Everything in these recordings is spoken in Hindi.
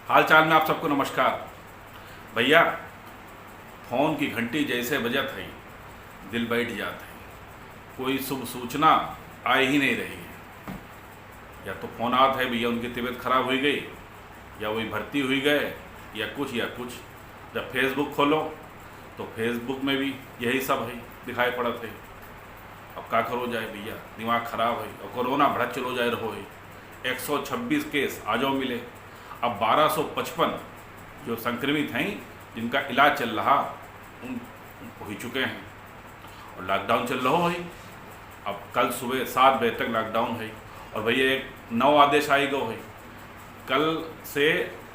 हाल चाल में आप सबको नमस्कार। भैया, फ़ोन की घंटी जैसे बजत है दिल बैठ जाता है। कोई शुभ सूचना आ ही नहीं रही है। या तो फ़ोन आता है भैया उनकी तबीयत खराब हुई गई, या वही भर्ती हुई गए, या कुछ। जब फेसबुक खोलो तो फेसबुक में भी यही सब है, दिखाई पड़त है। अब का करो जाए भैया, दिमाग खराब है। और कोरोना बढ़त चलो जाए रहो है। 126 केस आजो मिले। अब 1255 जो संक्रमित हैं जिनका इलाज चल रहा उन हो चुके हैं। और लॉकडाउन चल रहा है। अब कल सुबह 7 बजे तक लॉकडाउन है। और भैया एक नौ आदेश आई गो है, कल से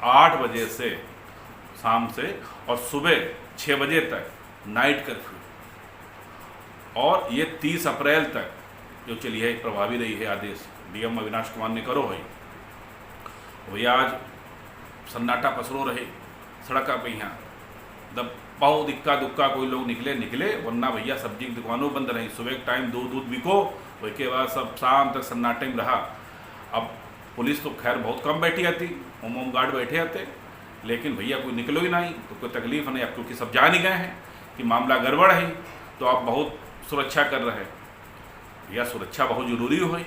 8 बजे से शाम से और सुबह 6 बजे तक नाइट कर्फ्यू। और ये 30 अप्रैल तक जो चली है, प्रभावी रही है आदेश। डीएम अविनाश कुमार ने करो है। भैया आज सन्नाटा पसरो रहे सड़क पे यहाँ। जब बहुत इक्का दुक्का कोई लोग निकले, वरना भैया सब्जी की दुकानों बंद रही। सुबह के टाइम दूध बिको, उसके बाद सब शाम तक सन्नाटे में रहा। अब पुलिस तो खैर बहुत कम बैठी आती, होम गार्ड बैठे आते, लेकिन भैया कोई निकलो ही नहीं तो कोई तकलीफ नहीं। अब क्योंकि सब जान ही गए हैं कि मामला गड़बड़ है, तो आप बहुत सुरक्षा कर रहे हैं। भैया सुरक्षा बहुत जरूरी हो।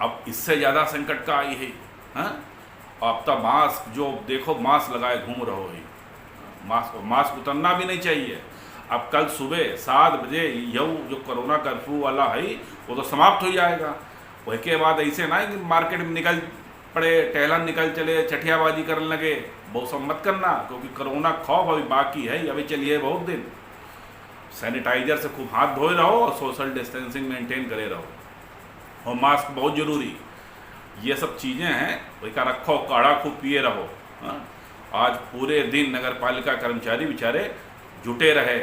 अब इससे ज़्यादा संकट का आई है। हाँ, अब तो मास्क जो देखो मास्क लगाए घूम रहो है। मास्क उतरना भी नहीं चाहिए। अब कल सुबह 7 बजे यह जो कोरोना कर्फ्यू वाला है वो तो समाप्त हो जाएगा। उसके बाद ऐसे ना कि मार्केट में निकल पड़े, टहलन निकल चले, चटियाबाजी करने लगे, बहुत सब मत करना। क्योंकि कोरोना खौफ अभी बाकी है, अभी चलिए बहुत दिन। सैनिटाइजर से खूब हाथ धोए रहो और सोशल डिस्टेंसिंग मेंटेन करे रहो, और मास्क बहुत ज़रूरी। ये सब चीज़ें हैं, वही का रखो, काढ़ा खूब पिए रहो। हाँ? आज पूरे दिन नगर पालिका कर्मचारी बेचारे जुटे रहे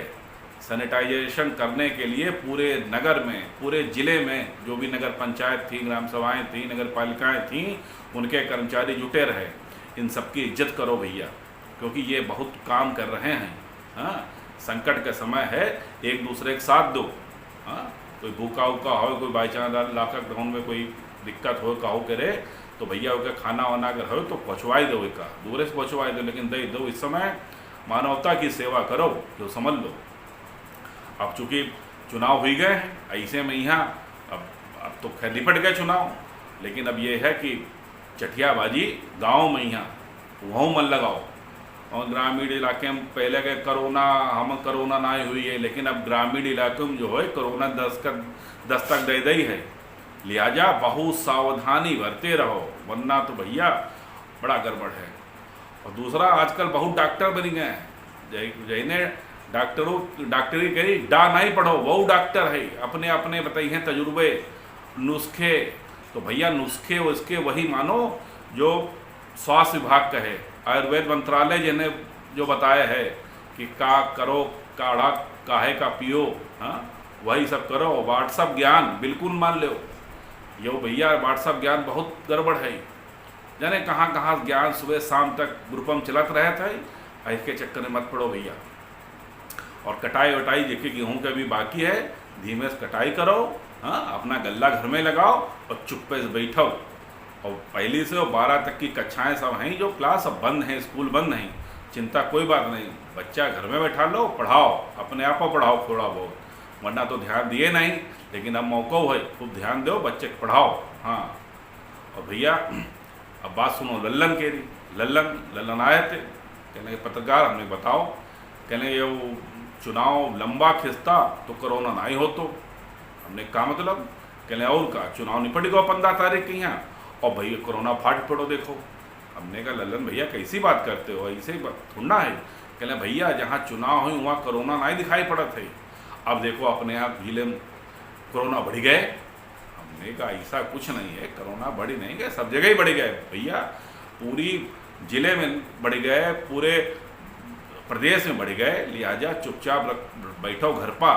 सैनिटाइजेशन करने के लिए। पूरे नगर में, पूरे ज़िले में जो भी नगर पंचायत थी, ग्राम सभाएँ थी, नगर पालिकाएँ थीं, उनके कर्मचारी जुटे रहे। इन सबकी इज्जत करो भैया, क्योंकि ये बहुत काम कर रहे हैं। हाँ, संकट का समय है, एक दूसरे के साथ दो। हाँ, कोई भूखा उका हो, कोई बाई चांस लॉकडाउन में कोई दिक्कत हो काहो करे, तो भैया ओके खाना वाना अगर हो तो पहुँचवाई दो, एक दूर से पहुँचवाई दो, लेकिन दे दो। इस समय मानवता की सेवा करो, जो समझ लो। अब चूँकि चुनाव हो गए हैं, ऐसे में यहाँ अब तो खैर निपट गए चुनाव, लेकिन अब ये है कि चटियाबाजी गाँव में यहाँ वहाँ मन लगाओ। और ग्रामीण इलाके में पहले के कोरोना ना हुई है, लेकिन अब ग्रामीण इलाके में जो है कोरोना दस्तक दे दी है। लिहाजा बहुत सावधानी बरते रहो, वरना तो भैया बड़ा गड़बड़ है। और दूसरा, आजकल बहुत डॉक्टर बन गए हैं। जैने डॉक्टरी करी डा नहीं पढ़ो, वो डॉक्टर है। अपने अपने बताइए हैं तजुर्बे, नुस्खे। तो भैया नुस्खे उसके वही मानो जो स्वास्थ्य विभाग का है, आयुर्वेद मंत्रालय जिन्हें जो बताया है कि का करो, काढ़ा काहे का पियो। हाँ, वही सब करो। व्हाट्सअप ज्ञान बिल्कुल मान लो। यो भैया व्हाट्सअप ज्ञान बहुत गड़बड़ है। जाने कहाँ कहाँ ज्ञान सुबह शाम तक ग्रुप में चलत रहे थे। इसके चक्कर में मत पड़ो भैया। और कटाई वटाई देखिए गेहूँ का भी बाकी है, धीमे से कटाई करो। हाँ, अपना गल्ला घर में लगाओ और चुप्पे से बैठो। और पहली से 12 तक की कक्षाएं सब हैं, जो क्लास अब बंद हैं, स्कूल बंद हैं, चिंता कोई बात नहीं। बच्चा घर में बैठा लो, पढ़ाओ, अपने आप को पढ़ाओ थोड़ा बहुत, वरना तो ध्यान दिए नहीं। लेकिन अब मौका है, खूब ध्यान दो, बच्चे को पढ़ाओ। हाँ, और भैया अब बात सुनो लल्लन के रही। लल्लन आए थे, कहने पत्रकार हमने बताओ, कहने ये वो चुनाव लंबा खिंचता तो कोरोना ना ही हो। तो हमने कहा मतलब, कहने और का चुनाव निपट गया 15 तारीख के यहाँ, और भैया कोरोना फाट पड़ो देखो। हमने कहा लल्लन भैया कैसी बात करते हो, ऐसे ही थोड़ा है। कहले भैया जहाँ चुनाव हुई वहाँ कोरोना नहीं दिखाई पड़त है। अब देखो अपने आप जिले में कोरोना बढ़ गए। हमने कहा ऐसा कुछ नहीं है, कोरोना बढ़ी नहीं गए, सब जगह ही बढ़ गए भैया। पूरी जिले में बढ़ गए, पूरे प्रदेश में बढ़ गए। लिहाजा चुपचाप बैठो घर पर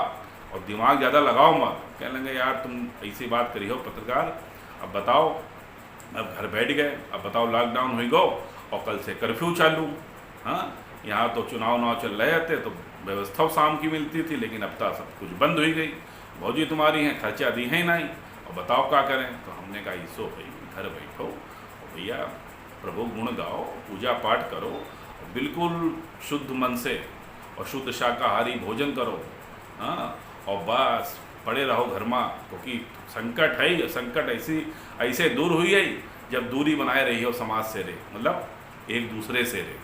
और दिमाग ज़्यादा लगाओ मत। कह लेंगे यार तुम ऐसी बात करी हो पत्रकार, अब बताओ। अब घर बैठ गए, अब बताओ लॉकडाउन हो गो और कल से कर्फ्यू चालू। हाँ, यहाँ तो चुनाव चल रहे थे तो व्यवस्था शाम की मिलती थी, लेकिन अब तो सब कुछ बंद हो गई। भौजी तुम्हारी हैं, खर्चा दी है नहीं, और बताओ क्या करें। तो हमने कहा इसो भाई घर बैठो। और भैया प्रभु गुण गाओ, पूजा पाठ करो, बिल्कुल शुद्ध मन से और शुद्ध शाकाहारी भोजन करो। हाँ, और बस पड़े रहो घर में, क्योंकि संकट है ही, संकट ऐसे दूर हुई है जब दूरी बनाए रही हो समाज से रे, मतलब एक दूसरे से रे।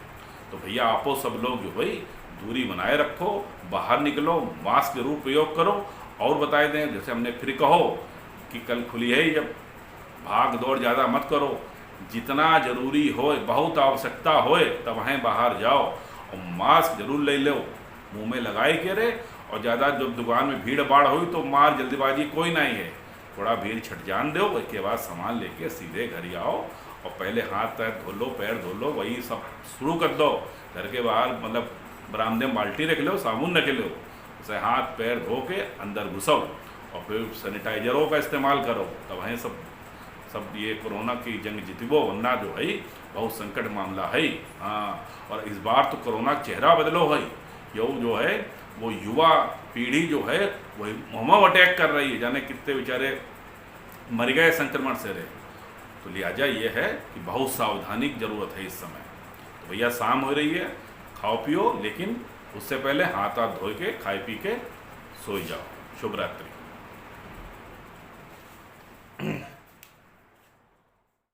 तो भैया आपो सब लोग जो भाई दूरी बनाए रखो, बाहर निकलो, मास्क जरूर प्रयोग करो। और बताए दें, जैसे हमने फिर कहो कि कल खुली है, जब भाग दौड़ ज़्यादा मत करो, जितना जरूरी हो, बहुत आवश्यकता होए तब वहीं बाहर जाओ, और मास्क जरूर ले लो, मुंह में लगाए के रे। और ज़्यादा जब दुकान में भीड़ भाड़ हुई तो मार जल्दीबाजी कोई नहीं है, थोड़ा भीड़ छट जान दो, उसके बाद सामान लेके सीधे घर आओ, और पहले हाथ पैर धो लो, पैर धो लो, वही सब शुरू कर दो। घर के बाहर मतलब बरामदे में बाल्टी रख लो, साबुन रख लो, उसे हाथ पैर धो के अंदर घुसो, और फिर सैनिटाइजरों का इस्तेमाल करो, तब वहीं सब ये कोरोना की जंग जितबो, वरना जो है बहुत संकट मामला है। हाँ, और इस बार तो कोरोना का चेहरा बदलो है, जो है वो युवा पीढ़ी जो है वही मुहम्मद अटैक कर रही है, जाने कितने बेचारे मर गए संक्रमण से रहे। तो लिहाजा ये है कि बहुत सावधानी की ज़रूरत है इस समय। तो भैया शाम हो रही है, खाओ पियो, लेकिन उससे पहले हाथ धो के खाए पी के सो जाओ। शुभ रात्रि।